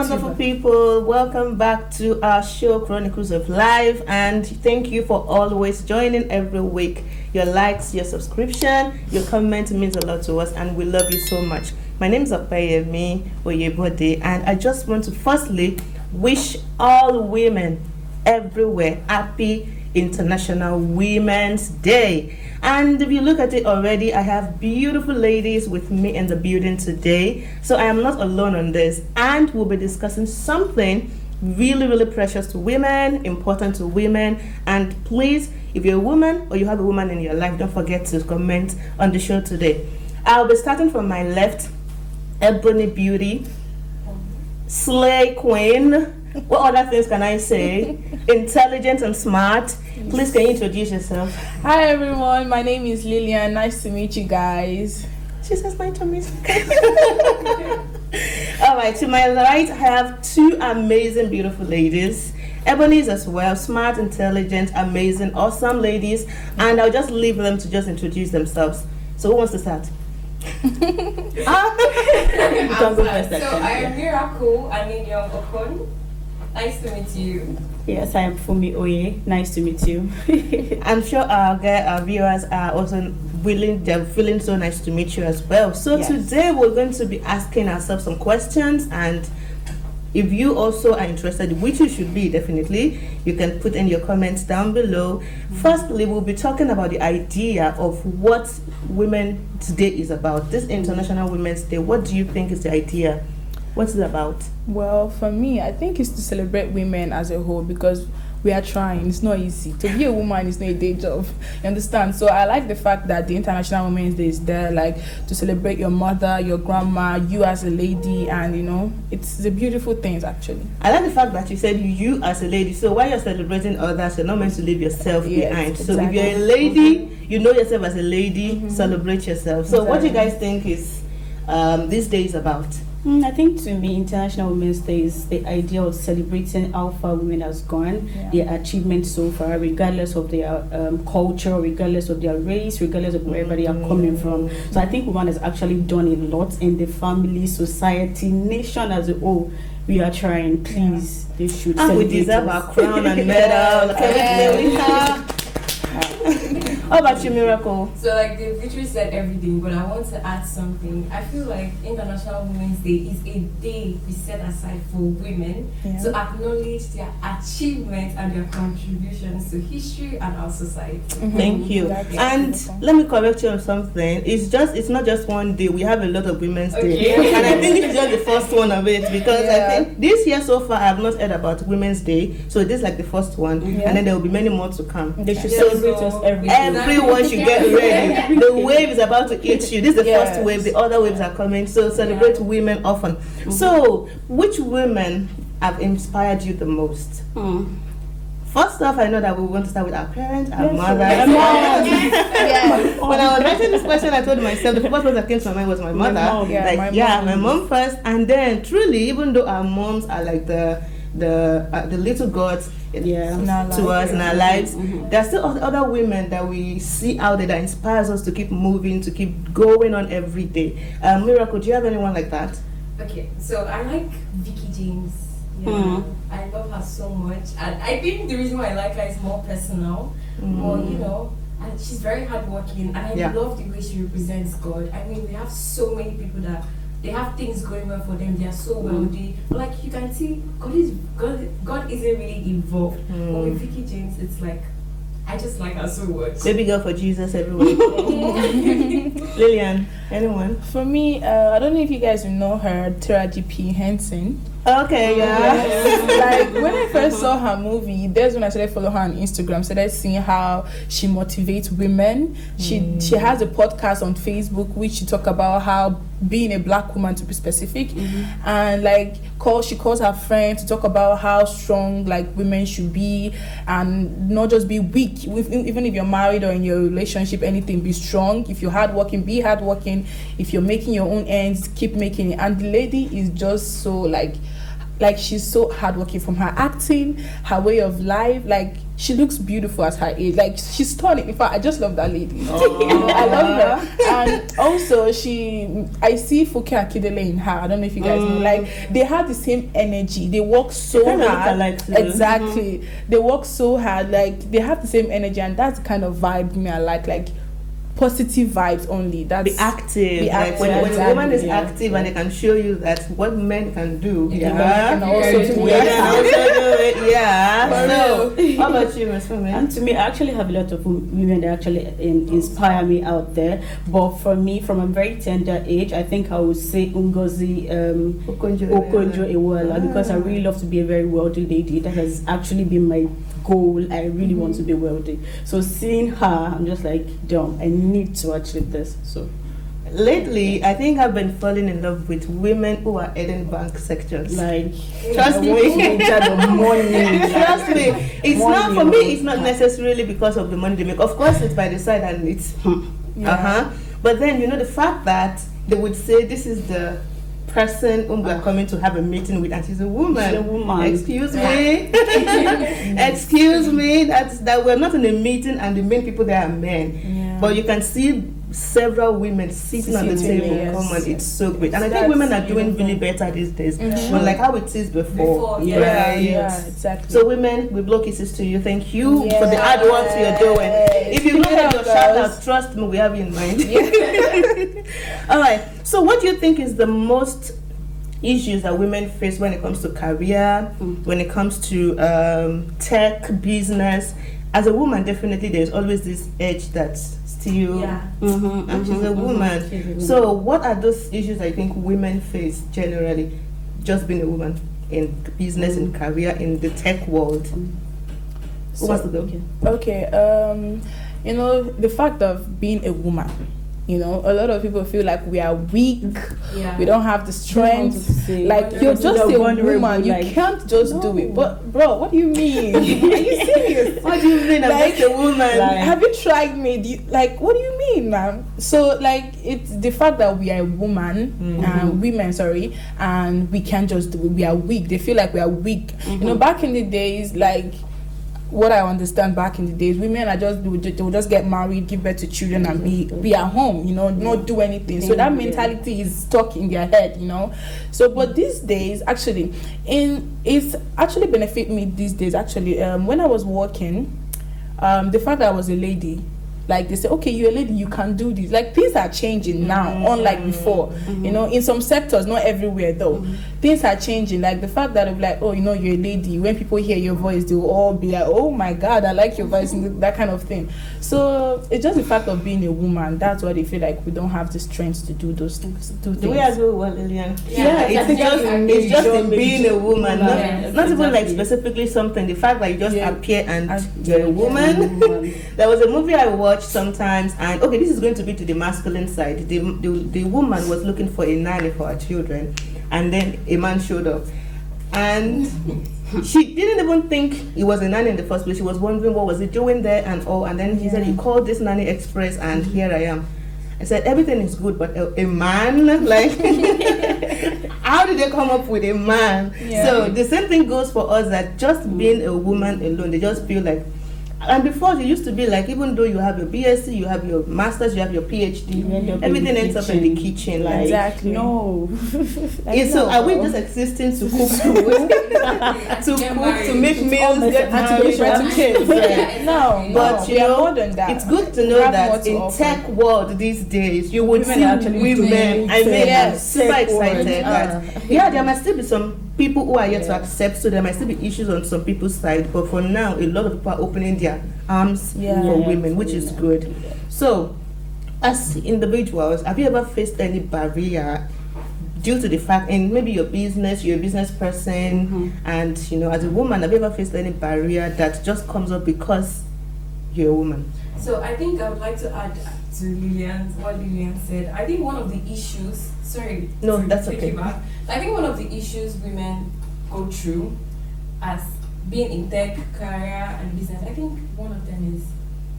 wonderful people. Welcome back to our show, Chronicles of Life. And thank you for always joining every week. Your likes, your subscription, your comment means a lot to us, and we love you so much. My name is Opeyemi Oyebode, and I just want to firstly wish all women everywhere happy International Women's Day. And if you look at it already, I have beautiful ladies with me in the building today. So I am not alone on this, and we'll be discussing something really precious to women, important to women. And please, if you're a woman or you have a woman in your life, don't forget to comment on the show today. I'll be starting from my left. Ebony Beauty, Slay Queen. What other things can I say? Intelligent and smart. Please, can you introduce yourself? Hi everyone, my name is Lillian. Nice to meet you guys. She says nice to meet you. Alright, to my right I have two amazing, beautiful ladies. Ebony's as well, smart, intelligent, amazing, awesome ladies. And I'll just leave them to just introduce themselves. So who wants to start? So I am Miracle Aninion Okon. Nice to meet you. Yes, I am Fumi Oye. Nice to meet you. I'm sure our viewers are also they're feeling so nice to meet you as well. So yes. Today we're going to be asking ourselves some questions, and if you also are interested, which you should be definitely, you can put in your comments down below. Firstly, we'll be talking about the idea of what Women's Day is about. This International Women's Day, what do you think is the idea? What's it about? Well, for me, I think it's to celebrate women as a whole, because we are trying. It's not easy. To be a woman is not a day job. You understand? So I like the fact that the International Women's Day is there, like to celebrate your mother, your grandma, you as a lady, and it's the beautiful things actually. I like the fact that you said you as a lady. So while you're celebrating others, you're not meant to leave yourself behind. So exactly. If you're a lady, you know yourself as a lady, celebrate yourself. So what do you guys think is this day is about? I think to me, International Women's Day is the idea of celebrating how far women has gone, their achievements so far, regardless of their culture, regardless of their race, regardless of wherever they are coming from. So I think women has actually done a lot in the family, society, nation as a whole. We are trying. Please, they should celebrate. We deserve our crown and medal. How about you, Miracle? So like the literally said everything, but I want to add something. I feel like International Women's Day is a day we set aside for women to acknowledge their achievements and their contributions to history and our society. Thank you. And let me correct you on something. It's not just one day. We have a lot of Women's Day. And I think this is just the first one of it, because I think this year so far I have not heard about Women's Day. So this is like the first one. And then there will be many more to come. They should celebrate us every day. Everyone should get ready. The wave is about to eat you. This is the first wave. The other waves are coming. So celebrate women often. So, which women have inspired you the most? First off, I know that we want to start with our parents, our mothers. When I was writing this question, I told myself the first one that came to my mind was my mother. My mom first, and then truly, even though our moms are like the little gods to us in our lives, there are still other women that we see out there that inspires us to keep moving, to keep going on every day. Miracle, do you have anyone like that? Okay, so I like Vicky James. I love her so much, and I think the reason why I like her is more personal. Or and she's very hardworking, and I love the way she represents God. I mean, we have so many people that they have things going on for them. They are so wealthy. Like you can see, God isn't really involved. But with Vicky James, it's like I just like her so much. Baby girl for Jesus everywhere. Lillian, anyone? For me, I don't know if you guys will know her, Tara GP Henson. Okay, Like when I first saw her movie, that's when I started following her on Instagram. Started seeing how she motivates women. She has a podcast on Facebook which she talk about how being a black woman, to be specific, and like she calls her friends to talk about how strong like women should be and not just be weak. Even if you're married or in your relationship, anything, be strong. If you're hardworking, be hardworking. If you're making your own ends, keep making it. And the lady is just so like like she's so hardworking, from her acting, her way of life. Like she looks beautiful at her age. Like she's stunning. In fact, I just love that lady. I love her. And also I see Fuke Akindele in her. I don't know if you guys know. Like they have the same energy. They work so hard. Exactly. They work so hard. Like they have the same energy, and that's the kind of vibe me I like positive vibes only. That's be active. Like when a woman is active and they can show you that what men can do, can also do it. So, how about you, Ms. Fumi? And to me, I actually have a lot of women that actually inspire me out there. But for me, from a very tender age, I think I would say Ngozi Okonjo-Iweala, because I really love to be a very wealthy lady. That has actually been my goal. I really want to be wealthy. So seeing her, I'm just like, damn, I need to achieve this. So lately, I think I've been falling in love with women who are in bank sectors. Like, trust me. Trust me. It's Money, not for me. It's not necessarily because of the money they make. Of course, it's by the side and it's But then the fact that they would say this is the person whom we're coming to have a meeting with, and she's a woman. She's a woman. Excuse me. Excuse me. That we're not in a meeting and the main people there are men. Yeah. But you can see several women sitting on the table. Come on, it's so great. And I think women are doing really better these days. But like how it is before. Yeah, exactly. So women, we blow kisses to you. Thank you for the hard work you're doing. If you look at your shout out, trust me, we have you in mind. All right. So what do you think is the most issues that women face when it comes to career, when it comes to tech, business? As a woman, definitely there's always this edge that's still, and she's a woman. So what are those issues I think women face generally, just being a woman in business, in career, in the tech world? Who wants to go? Okay, the fact of being a woman, a lot of people feel like we are weak. We don't have the strength. Like you're just a woman, you can't just do it. But bro, what do you mean? Are you serious? What do you mean? I'm just a woman. Have you tried me? What do you mean, ma'am? So it's the fact that we are a woman, women, and we can't just do it. We are weak. They feel like we are weak. Back in the days, what I understand back in the days, women are they will just get married, give birth to children, and be at home, not do anything. So that mentality is stuck in their head, So, but these days, actually, it's actually benefit me these days. Actually, when I was working, the fact that I was a lady, like they say, okay, you're a lady, you can do this. Like things are changing now, unlike before. In some sectors, not everywhere though. Things are changing. Like the fact that you're a lady. When people hear your voice, they will all be like, oh my God, I like your voice, and that kind of thing. So it's just the fact of being a woman. That's why they feel like we don't have the strength to do those things. Do we as well, Lillian? It's just in being a woman, not even like specifically something. The fact that you just appear and you're a woman. There was a movie I watched sometimes, and okay, this is going to be to the masculine side. The woman was looking for a nanny for her children, and then a man showed up, and she didn't even think he was a nanny in the first place. She was wondering what was he doing there and all, and then he said he called this nanny express, and here I am. I said everything is good, but a man, how did they come up with a man? So the same thing goes for us, that just being a woman alone, they just feel like. And before, it used to be like, even though you have your BSc, you have your master's, you have your PhD, everything ends up in the kitchen. Exactly. No. So are we just existing to cook food, to make meals, get married, to kids? No, but more than that. It's good to know that in tech world these days, you would see women. I'm super excited that there might still be some people who are yet to accept, so there might still be issues on some people's side, but for now a lot of people are opening their arms for women, which is good. So as individuals, have you ever faced any barrier due to the fact, and maybe your business, you're a business person, and as a woman, have you ever faced any barrier that just comes up because you're a woman? So I think I would like to add to what Lillian said. I think one of the issues, that's okay. I think one of the issues women go through as being in tech, career, and business, I think one of them is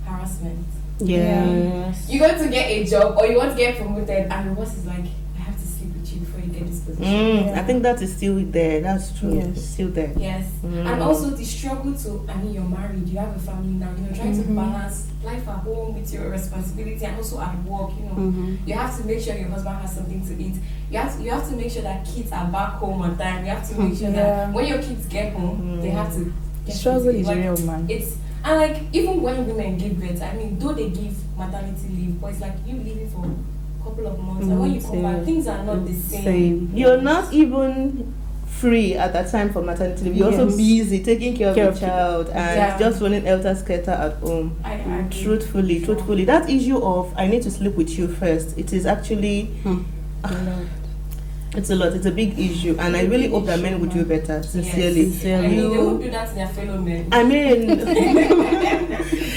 harassment. Yes. You want to get a job or you want to get promoted, and the boss is like, I have to sleep with you before you get this position. I think that is still there. That's true. Yes. It's still there. Yes. And also the struggle to, I mean, you're married, you have a family now, trying to balance life at home with your responsibility and also at work, You have to make sure your husband has something to eat. You have to make sure that kids are back home on time. You have to make sure that when your kids get home, they have to get Struggle is like, real, man. And like, even when women give birth, I mean, though they give maternity leave, but it's like you leaving for a couple of months, and when you come back, things are not the same. You're not even free at that time for maternity leave. You're also busy taking care of your child and just running elter-skelter at home. I Truthfully, that issue of I need to sleep with you first, it is actually it's a lot. It's a big issue, and I really hope that men would do better. Sincerely, I mean, they won't do that to their fellow men. I mean,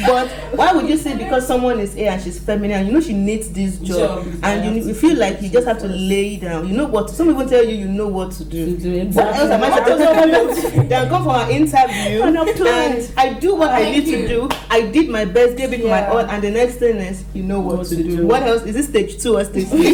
but why would you say because someone is A and she's feminine, she needs this job, and you feel like you just have to lay down. You know what? Some people tell you know what to do. Exactly. What else am I supposed to do? They'll come for an interview, and I do what I need to do. I did my best, gave it my all, and the next thing is you know what to do. What else? Is it stage 2 or stage 3?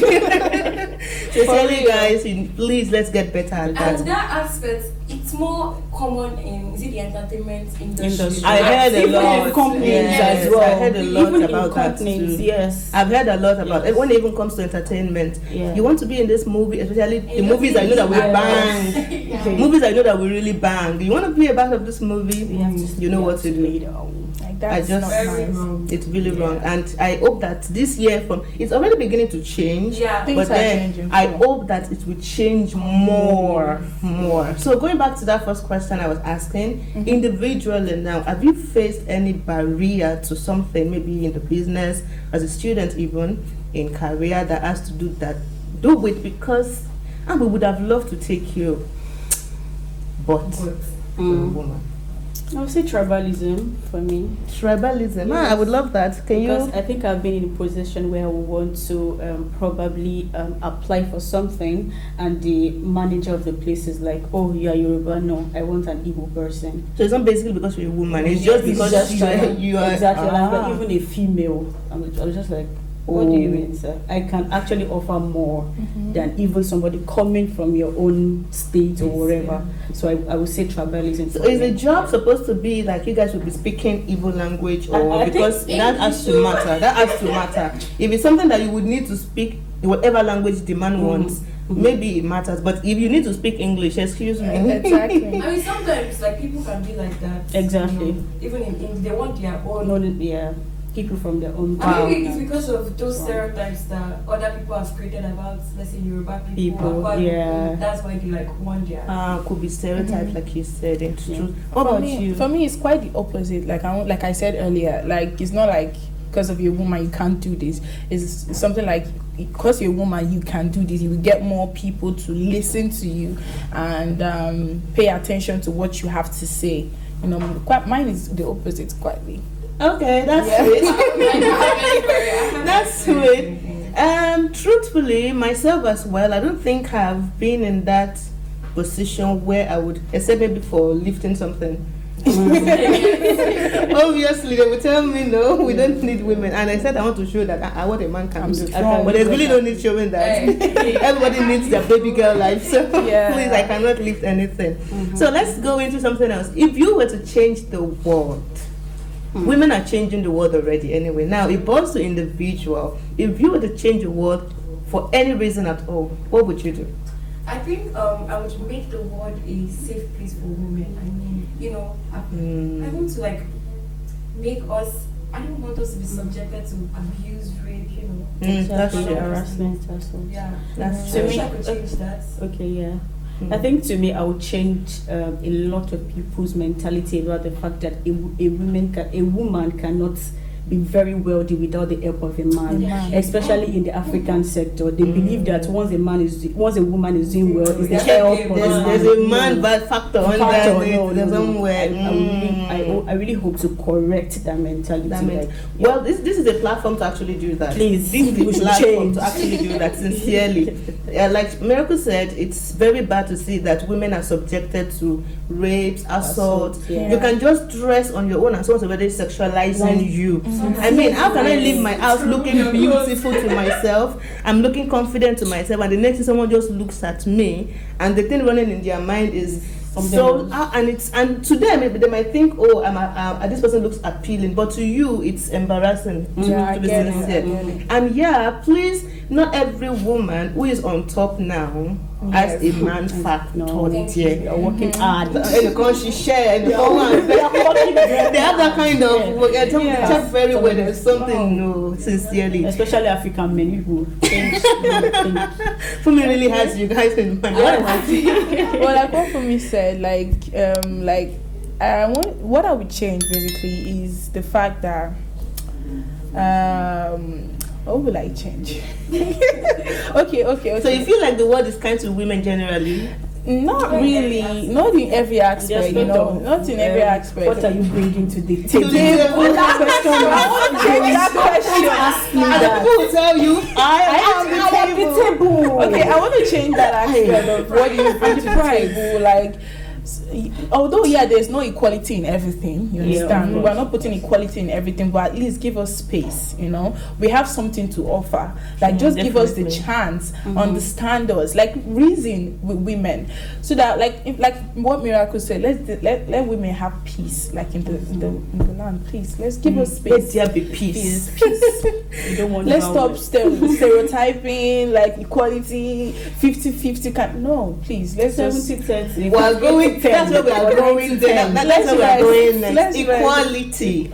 Sincerely, guys, please let's get better at that. And that aspect, it's more common in the entertainment industry. I heard a lot. Companies as well. I heard a lot even about that too. Yes, I've heard a lot about it. When it even comes to entertainment, you want to be in this movie, especially the movies I know that we bang. Movies I know that we really bang. You want to be a part of this movie? You know what to do. That's not nice. It's really wrong, and I hope that this year it's already beginning to change. Things but are then changing. I hope that it will change more. So going back to that first question I was asking, individually now, have you faced any barrier to something, maybe in the business, as a student, even in career, that has to do with because we would have loved to take you, but for a woman. I would say tribalism for me. Tribalism. I would love that. Because I think I've been in a position where I would want to probably apply for something, and the manager of the place is like, "Oh, you are Yoruba. No, I want an Igbo person." So it's not basically because you're a woman. It's just because you are exactly. But even a female, I was just like, what do you mean, sir? I can actually offer more than even somebody coming from your own state or wherever. So I would say tribalism. So is the job supposed to be like you guys will be speaking Igbo language, or because that has to matter? That has to matter. If it's something that you would need to speak whatever language the man wants, maybe it matters. But if you need to speak English, excuse me. Exactly. I mean, sometimes like people can be like that. Exactly. Even in English, they want their own. People from their own I think it's because of those stereotypes that other people have created about, let's say, Yoruba people. That's why they want their. Could be stereotypes, like you said. It's true. What For about me, you? For me, it's quite the opposite. Like I said earlier, like it's not like because of you're a woman you can't do this. It's something like because you're a woman you can do this. You will get more people to listen to you and pay attention to what you have to say. Mine is the opposite, quietly. Okay, that's sweet. That's sweet. Truthfully, myself as well, I don't think I've been in that position where I would, except maybe for lifting something. Obviously, they would tell me, no, we don't need women. And I said I want to show that what a man can do. But there's really no need showing that. Everybody needs their baby girl life. So please, I cannot lift anything. So let's go into something else. If you were to change the world, women are changing the world already anyway. Now, it boils to individual. If you were to change the world for any reason at all, what would you do? I think I would make the world a safe place for women. I mean, I want to make us. I don't want us to be subjected to abuse, rape. That's true. Harassment as well. Yeah, that's true. true. I could change that. Okay, yeah. I think to me, I would change a lot of people's mentality about the fact that a woman cannot be very wealthy without the help of a man, especially in the African sector. They believe that once a woman is doing well, it's the help of there's a man bad factor on that somewhere. I really hope to correct that mentality. Well, this is a platform to actually do that. Please, this is a platform to actually do that sincerely. Like Miracle said, it's very bad to see that women are subjected to rapes, assault. You can just dress on your own and someone's already sexualizing you. I mean, how can I leave my house looking beautiful to myself? I'm looking confident to myself, and the next thing someone just looks at me, and the thing running in their mind is and to them they might think, oh, this person looks appealing, but to you it's embarrassing to be sincere. And please, not every woman who is on top now has a man factor there. You're working hard. Because she share they have that kind of check very well. There's something sincerely, especially African men who think. For me, really has you guys in mind. Well, like what for me said, what I would change basically is the fact that what will I change? Okay. So you feel like the world is kind to women generally? Not really, not in every aspect, not in every aspect. What are you bringing to the table? I want to change that question. Ask me that. People will tell you, I am the table. Okay, I want to change that aspect of what you bring to the table. Like, although there's no equality in everything, you understand, we're not putting equality in everything, but at least give us space. We have something to offer, like just give us the chance, understand us, like reason with women, so that like what Miracle said, let women have peace, like in the land. Please, let's give us space. Let there be peace. You don't want let's stop stereotyping, like equality 50-50 no, please, let's 70-30. We're going that's where we are going there. That's where we are going next. Equality.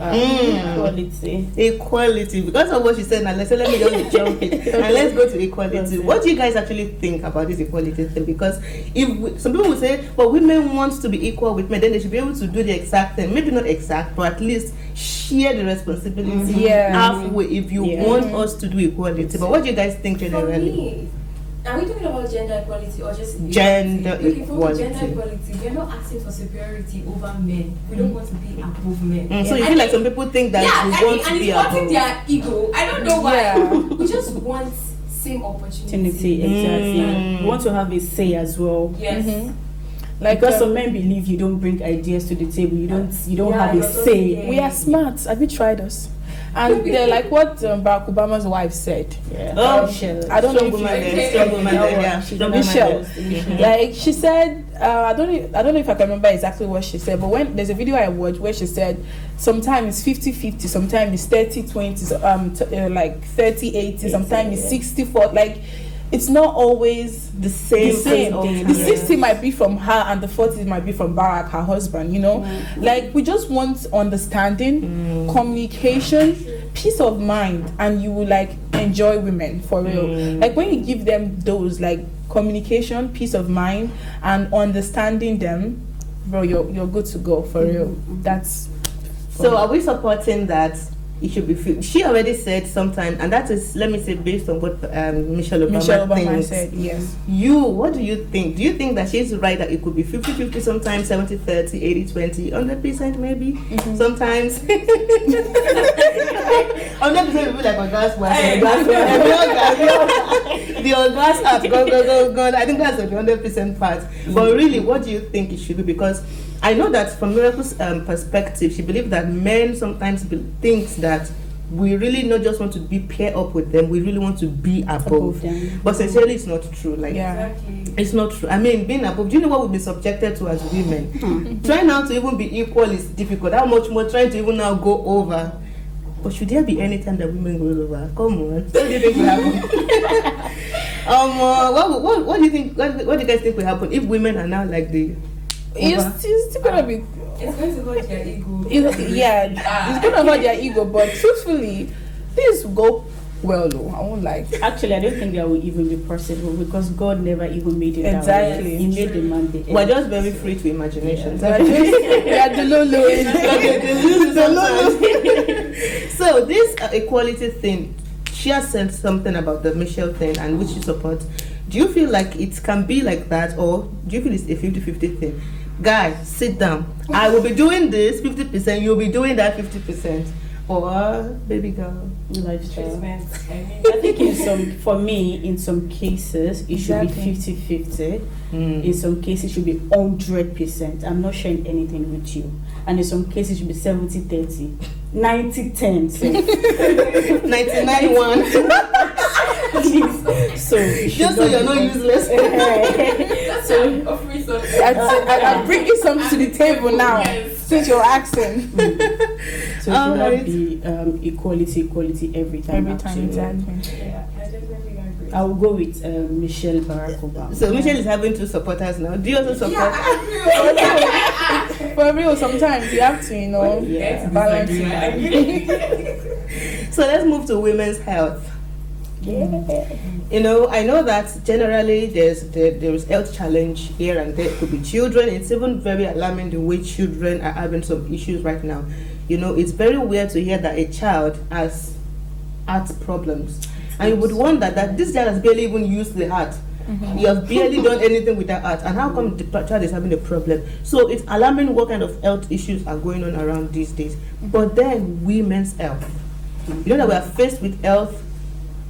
Equality. Because of what she said now, let me just jump it. And let's go to equality. What do you guys actually think about this equality thing? Because some people will say, well, women want to be equal with men, then they should be able to do the exact thing. Maybe not exact, but at least share the responsibility halfway if you want us to do equality. But what do you guys think generally? Are we talking about gender equality or just gender equality? For gender equality, we're not asking for superiority over men. We don't want to be above men. So you feel like some people think that we want to be above. And it's their ego. I don't know why. We just want same opportunity. Exactly. We want to have a say as well. Yes. Like because some men believe you don't bring ideas to the table. You don't have a say. We are smart. Have you tried us? And they're like what Barack Obama's wife said. Michelle. I don't know if Michelle. Like she said, I don't know if I can remember exactly what she said, but when there's a video I watched where she said sometimes it's 50-50, sometimes it's 30-20, like 30-80, sometimes it's 60-40, like it's not always the same. The 60 might be from her and the 40 might be from Barack, her husband, Like, we just want understanding, communication, peace of mind, and you will, like, enjoy women, for real. Like, when you give them those, like, communication, peace of mind, and understanding them, bro, you're good to go, for real. That's... So, are we supporting that it should be free? She already said sometime, and that is, let me say, based on what Michelle Obama said. Yes. What do you think? Do you think that she's right that it could be 50-50 sometimes, 70-30, 80-20, 100% maybe? Sometimes 100% will be like a gas the gas app go. I think that's the 100% part. But really, what do you think it should be? Because I know that from Miracle's perspective, she believes that men sometimes thinks that we really not just want to be pair up with them, we really want to be above them. But sincerely, it's not true. Like, it's not true. I mean, being above, do you know what we've been subjected to as women? Trying now to even be equal is difficult. How much more trying to even now go over? But should there be any time that women go over? Come on. What do you think will happen? What do you think? What do you guys think will happen if women are now like the? It's still gonna be. It's going to hurt their ego. It's gonna hurt their ego. But truthfully, things go well. Though I won't like. Actually, I don't think that will even be possible because God never even made it that way. He made the man the end. We're just very free to imagination. We are the low. So this equality thing, she has said something about the Michelle thing, and which you support. Do you feel like it can be like that, or do you feel it's a 50-50 thing? Guys, sit down. I will be doing this 50%, you'll be doing that 50%. or baby girl? Lifestyle. Treatment. I think in some cases it should be 50-50. In some cases it should be 100%. I'm not sharing anything with you. And in some cases it should be 70-30. 90-10. 99-1. So Just so you're not useless. So offering something. I'm bringing something to the table now. Yes. Since you're asking. So it should not be equality every time. Exactly. Yeah, I definitely agree. I will go with Michelle Barack Obama. So Michelle is having two supporters now. Do you also support? Yeah, I For real, sometimes you have to, agree. balance it. So let's move to women's health. Yeah. I know that generally there is health challenge here and there. It could be children. It's even very alarming the way children are having some issues right now. It's very weird to hear that a child has heart problems, and you would wonder that this child has barely even used the heart. He has barely done anything with that heart, and how come the child is having a problem? So it's alarming what kind of health issues are going on around these days. But then women's health, that we are faced with health,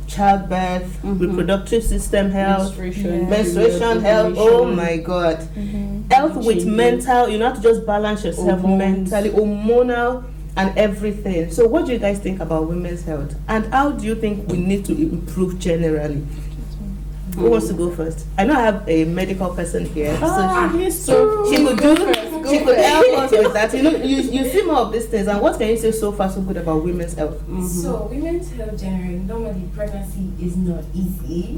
childbirth, reproductive system health, menstruation health. Oh my God. Health with mental, you have to just balance yourself mentally, hormonal, and everything. So what do you guys think about women's health, and how do you think we need to improve generally? Who wants to go first? I know I have a medical person here, so she could help us with that. You see more of these things, and what can you say so far so good about women's health? So women's health generally, normally pregnancy is not easy,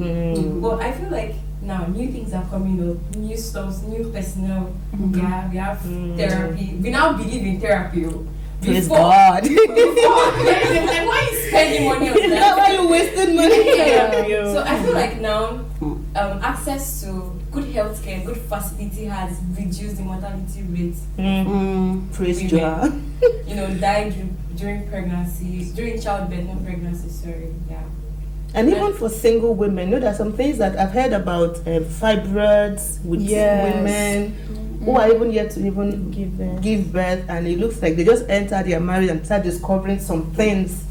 but I feel like now new things are coming up, new stuff, new personnel. Yeah, we have therapy. We now believe in therapy. Praise God. Like, why are you spending money on that? Why are you wasting money? So I feel like now access to good healthcare, good facility has reduced the mortality rate. Praise God. God. Died during pregnancy, during childbirth, not pregnancy. Sorry, yeah. And even for single women, there are some things that I've heard about fibroids with women who are even yet to even give birth, and it looks like they just enter their marriage and start discovering some things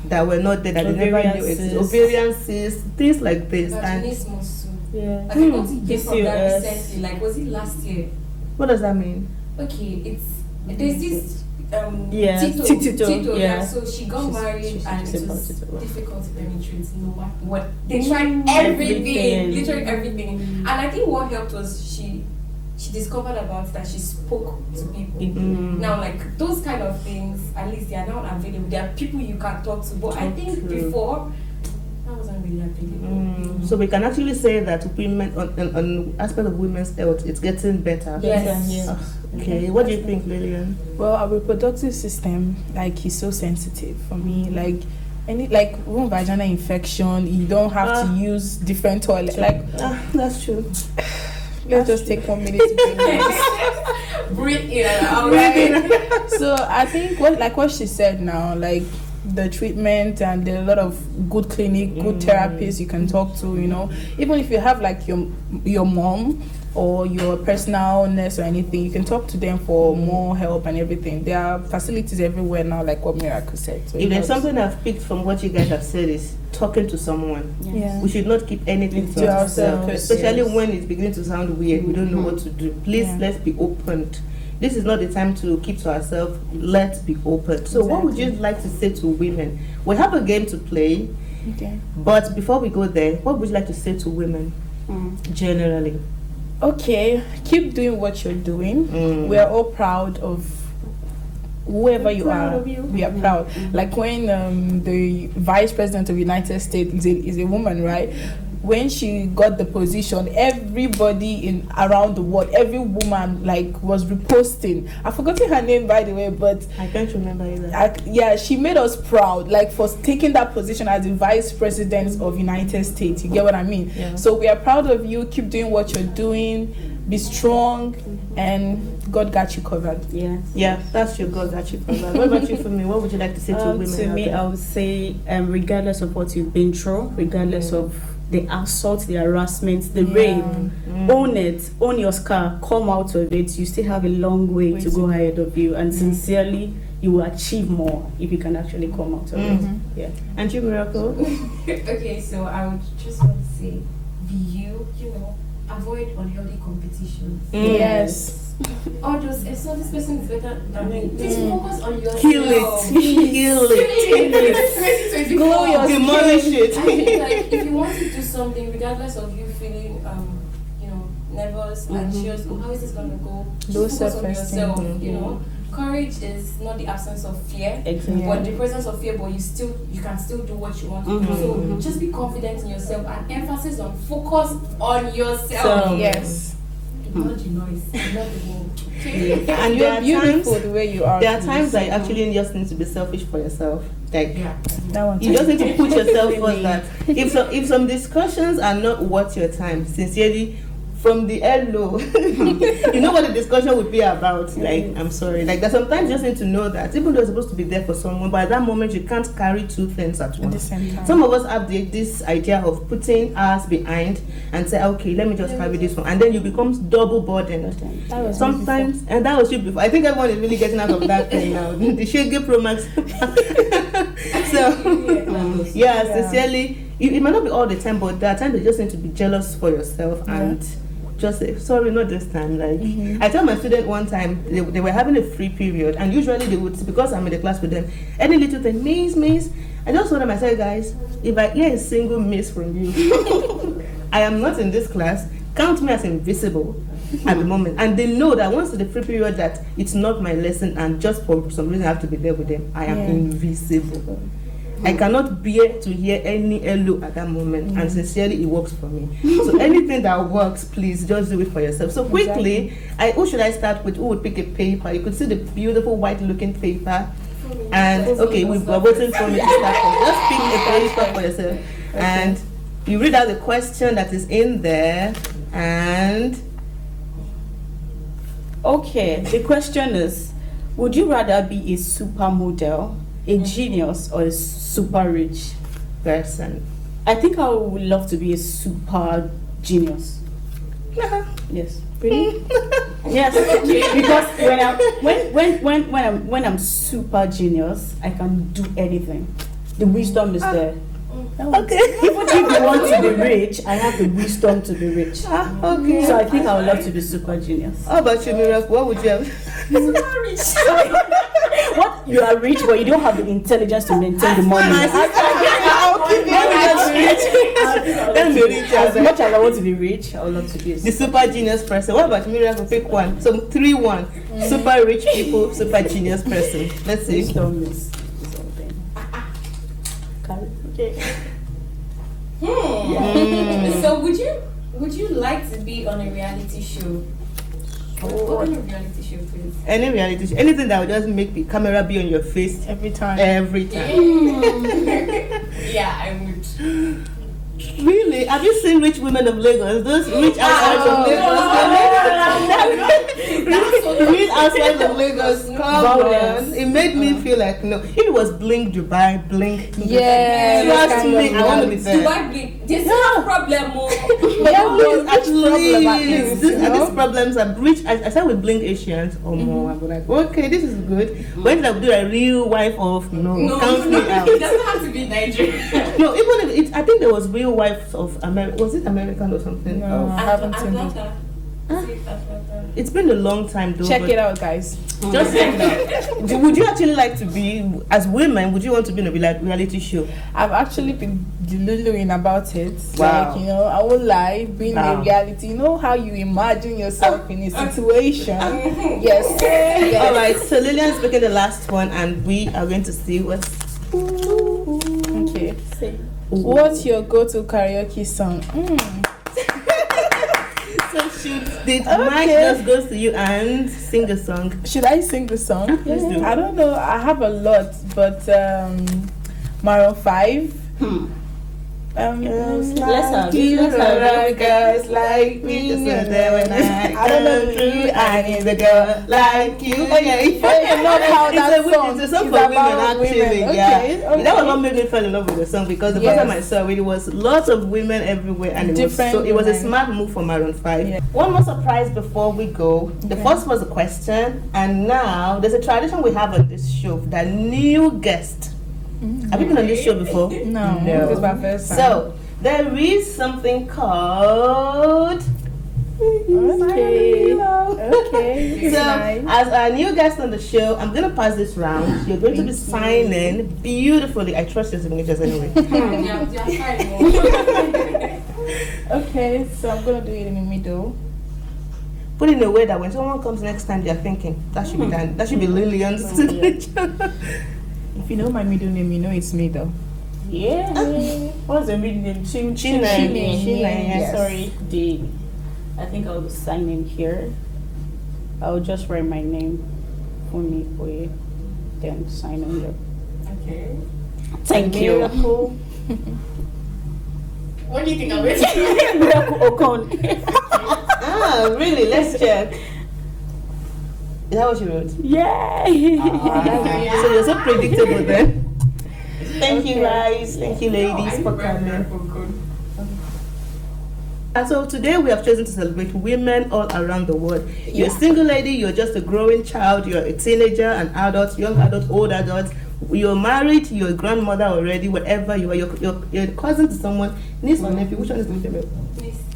that were not there, that they never knew existed. Ovarian cysts, things like this. Vaginismus too. Yeah. Like I got to hear from that recently. Like, was it last year? What does that mean? Okay, there's this Tito. Yeah. So she got married and it was difficult to penetrate. No matter what, they tried everything, literally everything. And I think what helped was she discovered about that. She spoke to people. Now, like those kind of things, at least they are now available. There are people you can talk to. But I think before, that wasn't really available. So we can actually say that women on aspect of women's health, it's getting better. Yes. Okay. What do you think, Lillian? Well, our reproductive system, is so sensitive for me. One vaginal infection, you don't have to use different toilets. That's true. Let's just take 1 minute to Breathe in and out. So I think what she said now, the treatment, and there are a lot of good clinic, good therapists you can talk to. Even if you have your mom or your personal nurse or anything, you can talk to them for more help and everything. There are facilities everywhere now, like what Miracle said. So if there's something I've picked from what you guys have said is talking to someone. Yeah. We should not keep anything to ourselves, especially when it's beginning to sound weird. We don't know what to do. Please, let's be open. This is not the time to keep to ourselves. Let's be open. So what would you like to say to women? We have a game to play. Okay. But before we go there, what would you like to say to women generally? Okay, keep doing what you're doing. We are all proud of whoever you are. We are proud. Like when the vice president of the United States is a woman, right? When she got the position, everybody around the world, every woman was reposting. I've forgotten her name, by the way, but I can't remember either. She made us proud, for taking that position as the vice president of United States. You get what I mean? Yeah. So we are proud of you. Keep doing what you're doing. Be strong, and God got you covered. Yeah, that's your God got you covered. What about you, for me? What would you like to say to women? To me, I would say, regardless of what you've been through, regardless of the assault, the harassment, the rape, own it, own your scar, come out of it. You still have a long way to go ahead of you, and sincerely, you will achieve more if you can actually come out of it. Yeah. And you, Miracle? Okay, so I would just want to say, be you, avoid unhealthy competitions. Yes. All those, so this person is better than me. Just focus on yourself. Kill it. Glow your Demolish I it. feel like if you want to do something, regardless of you feeling, nervous, anxious, how is this gonna go? Just focus on yourself. Courage is not the absence of fear, but the presence of fear. But you can still do what you want to do. So just be confident in yourself and emphasis on focus on yourself. Yes. Ignore the noise, ignore the world. And You're beautiful the way you are. There are times that you actually just need to be selfish for yourself. Like, That one. you just need to put yourself first. That if some discussions are not worth your time, sincerely, from the hello, you know what the discussion would be about. Like, I'm sorry. Like, that sometimes you just need to know that even though you're supposed to be there for someone, but at that moment you can't carry two things at At the once. same time. Some of us have this idea of putting ours behind and say, okay, let me just carry this one, and then you become double burdened. That was Sometimes, and that was you before. I think everyone is really getting out of that thing now. The Shaggy Pro Max. So, sincerely, it might not be all the time, but there are times you just need to be jealous for yourself and just say, sorry, not this time. Like, I told my student one time, they were having a free period, and usually they would, because I'm in the class with them, any little thing, miss, I just told them, I said, guys, if I hear a single miss from you, I am not in this class. Count me as invisible at the moment. And they know that once in the free period that it's not my lesson, and just for some reason I have to be there with them, I am invisible. I cannot bear to hear any hello at that moment, and sincerely, it works for me. So anything that works, please just do it for yourself. So quickly, who should I start with? Who would pick a paper? You could see the beautiful white-looking paper, and okay, we're voting for me to start with. Just pick a paper for yourself, and you read out the question that is in there, and Okay, the question is, would you rather be a supermodel, a genius, or a super rich person. I think I would love to be a super genius. Yes. Really? Yes. Because when I'm super genius, I can do anything. The wisdom is there. Okay. Even if you want to be rich, I have the wisdom to be rich. Okay. So I think I would love to be super genius. How about you, Miracle? What would you have? What? You are rich, but you don't have the intelligence to maintain the money. Let me rich As much as I want to be rich, I would love to be a the super genius person. What about Miracle? Pick one. So 3-1. Super rich people, super genius person. Let's see. wisdom is something. Okay. So would you like to be on a reality show? What kind of reality show, please? Any reality show, anything that would just make the camera be on your face Every time. every time. Yeah, I would. Really? Have you seen Rich Women of Lagos? Those rich housewives of Lagos. Rich housewives of Lagos. Come on. It made me feel like, no. If it was Blink Dubai, Blink. Yeah. Trust me, I want to be there. Dubai Blink. There's no problem. These problems are rich. I started with Blink Asians or more. I'm like, okay, this is good. When did I do a real wife of no? Count me out. It doesn't have to be Nigerian. No, even if I think there was real wives of America. Was it American or something? No, I haven't seen it. Atlanta. It's been a long time though. Check but it out, guys. Just check it out. Would you actually like to be, as women, would you want to be in a reality show? I've actually been deluluing about it. Wow. Like, I won't lie, being in Wow. reality, how you imagine yourself in a situation. Yes. All right, so Lillian's picking the last one, and we are going to see what's. Okay. What's your go-to karaoke song? So Mike just goes to you and sing a song. Should I sing the song? Please do. I don't know. I have a lot, but Maroon 5. Let's you have around girls like me. Just so that when I don't know come through, I need a girl like you. Oh yeah, I love how that song it's a song is for women about actually. women. Yeah, Okay. that was what made me fall in love with the song because the first time I saw it, it was lots of women everywhere, and it was a women. smart move from Maroon 5. Yeah. One more surprise before we go. The first was a question, and now there's a tradition we have on this show that new guest. Have you been on this show before? No, this is my first time. So there is something called. Okay. So, as a new guest on the show, I'm going to pass this round. You're going to be signing beautifully. I trust your signatures anyway. Okay, so I'm gonna do it in the middle. Put it in a way that when someone comes next time, they're thinking that should be done. That should be Lillian's signature. If you know my middle name, you know it's me though. Yeah. What's the middle name? Chine. Yeah, sorry. I think I'll sign in here. I'll just write my name. Fumi Oye. Then sign on there. Okay. Thank you. Miracle. What do you think of it? Miracle Okon. Ah, really? Let's check. Is that what you wrote? Yay! So you're so predictable then. Thank you guys. Thank you ladies for coming. And so today we have chosen to celebrate women all around the world. You're a single lady, you're just a growing child, you're a teenager, an adult, young adult, old adult, you're married, you're a grandmother already, whatever you are, you're a cousin to someone, niece or nephew, which one is the female?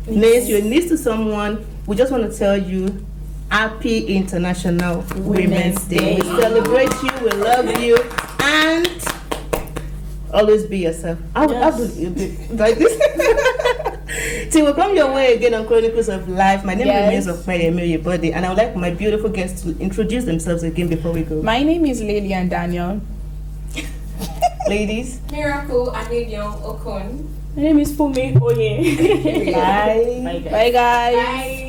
Niece, you're a niece to someone. We just want to tell you Happy International Women's Day. We celebrate you, we love you, and always be yourself. How do you do like this? Till we come your way again on Chronicles of Life. My name remains of Mary Body, and I would like my beautiful guests to introduce themselves again before we go. My name is Lillian Daniel. Ladies. Miracle Anedion Okon. My name is Fumi Oye. Bye. Bye, guys. Bye guys. Bye.